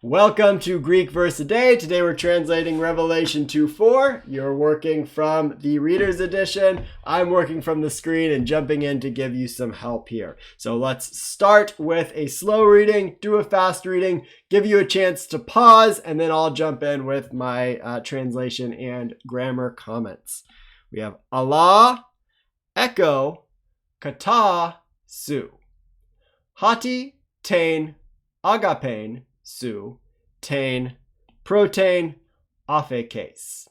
Welcome to Greek Verse a Day. Today we're translating Revelation 2:4. You're working from the Reader's Edition. I'm working from the screen and jumping in to give you some help here. So let's start with a slow reading, do a fast reading, give you a chance to pause, and then I'll jump in with my translation and grammar comments. We have Allah, Echo, Kata, Su. Hati, Tain, Agapain, Su, Tain, Protain, Aphekes.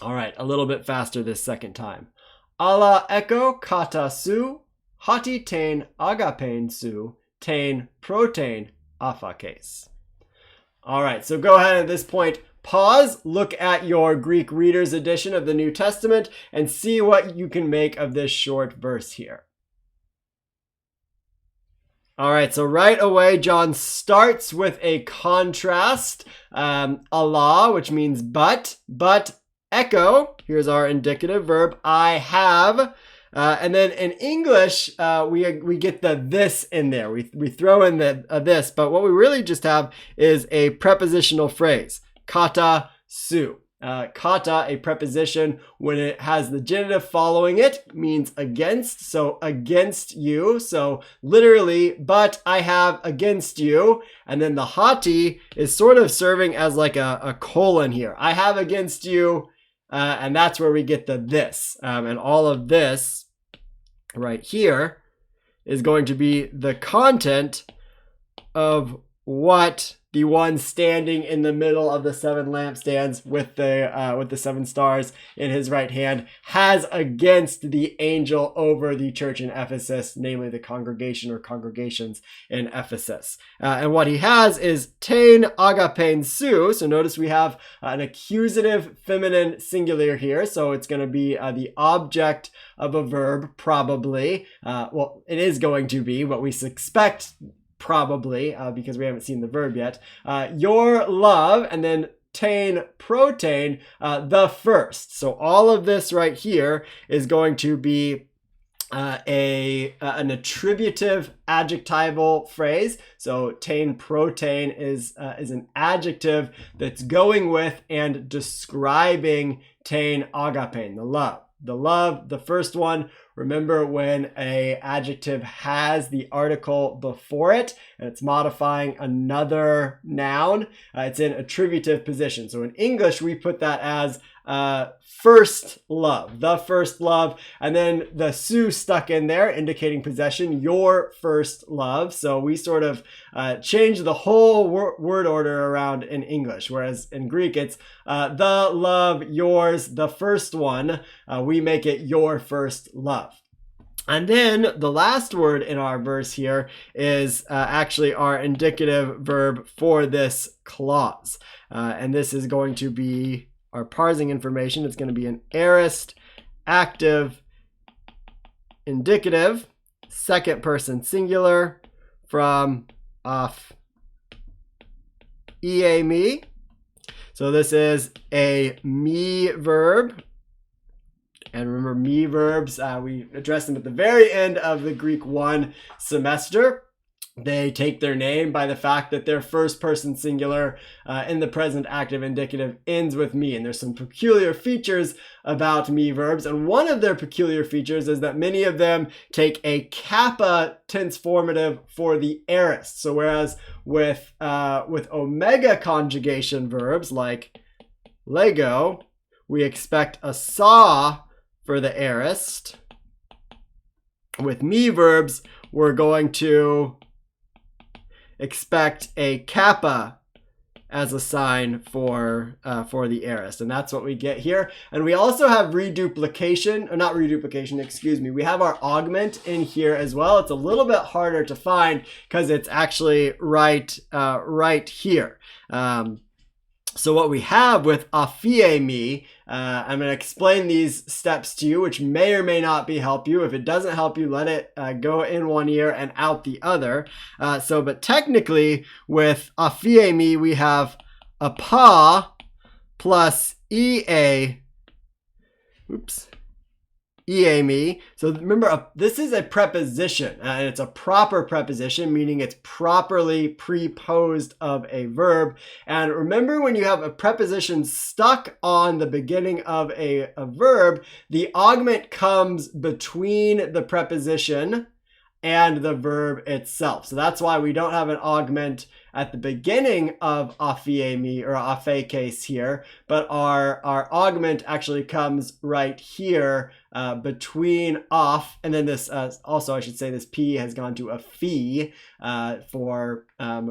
All right, a little bit faster this second time. Allah Echo Kata Su, Hati Tain Agapain Su, Tain Protain Aphekes. All right, so go ahead at this point, pause, look at your Greek Reader's Edition of the New Testament, and see what you can make of this short verse here. All right, so right away, John starts with a contrast. Allah, which means but echo. Here's our indicative verb, I have. And then in English, we get the this in there. We throw in the this, but what we really just have is a prepositional phrase, kata su. Kata, a preposition, when it has the genitive following it, means against, so against you. So literally, but I have against you. And then the hati is sort of serving as like a colon here. I have against you, and that's where we get the this. And all of this right here is going to be the content of what the one standing in the middle of the seven lampstands with the seven stars in his right hand has against the angel over the church in Ephesus, namely the congregation or congregations in Ephesus. And what he has is Tain Agapain Su. So notice we have an accusative feminine singular here. So it's going to be the object of a verb, probably. Well, it is going to be what we expect. Probably, because we haven't seen the verb yet. Your love, and then tain protain, the first. So all of this right here is going to be an attributive adjectival phrase. So tain protain is an adjective that's going with and describing tain agapain, the love. The love, the first one. Remember when an adjective has the article before it and it's modifying another noun, it's in attributive position. So in English, we put that as first love, the first love, and then the su stuck in there indicating possession, your first love. So we sort of change the whole word order around in English, whereas in Greek it's the love, yours, the first one. We make it your first love. And then the last word in our verse here is actually our indicative verb for this clause. And this is going to be our parsing information. It's going to be an aorist, active, indicative, second person singular from off me. So this is a me verb. And remember, me verbs, we addressed them at the very end of the Greek 1 semester. They take their name by the fact that their first person singular in the present active indicative ends with me. And there's some peculiar features about me verbs. And one of their peculiar features is that many of them take a kappa tense formative for the aorist. So whereas with omega conjugation verbs like Lego, we expect a sa for the aorist. With me verbs, we're going to expect a kappa as a sign for the aorist, and that's what we get here. And we also have reduplication, or not reduplication, excuse me. We have our augment in here as well. It's a little bit harder to find because it's actually right here. So what we have with aphiemi, I'm going to explain these steps to you, which may or may not help you. If it doesn't help you, let it go in one ear and out the other. But technically with aphiemi, we have apa plus ea, me. So remember, this is a preposition, and it's a proper preposition, meaning it's properly preposed of a verb. And remember, when you have a preposition stuck on the beginning of a verb, the augment comes between the preposition and the verb itself. So that's why we don't have an augment at the beginning of afiemi or afekes here, but our augment actually comes right here between off, and then this also, I should say, this p has gone to a phi for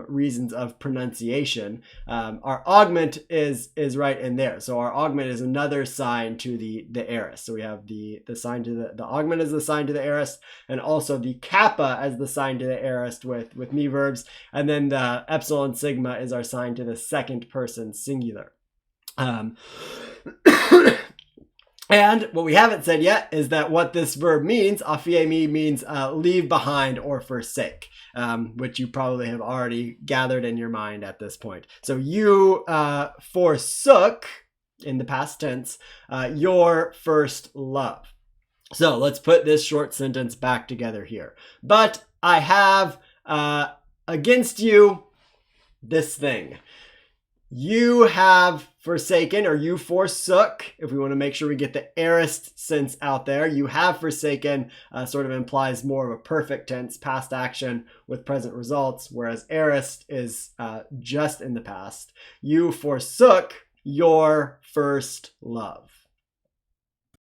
reasons of pronunciation. Our augment is right in there, so our augment is another sign to the aorist. So we have the sign to the augment is the sign to the aorist, and also the kappa as the sign to the aorist with me verbs, and then the epsilon sigma is our sign to the second person singular. And what we haven't said yet is that what this verb means, afiemi, means leave behind or forsake, which you probably have already gathered in your mind at this point. So you forsook, in the past tense, your first love. So let's put this short sentence back together here. But I have against you this thing. You have forsaken, or you forsook, if we want to make sure we get the aorist sense out there. You have forsaken sort of implies more of a perfect tense, past action with present results, whereas aorist is just in the past. You forsook your first love.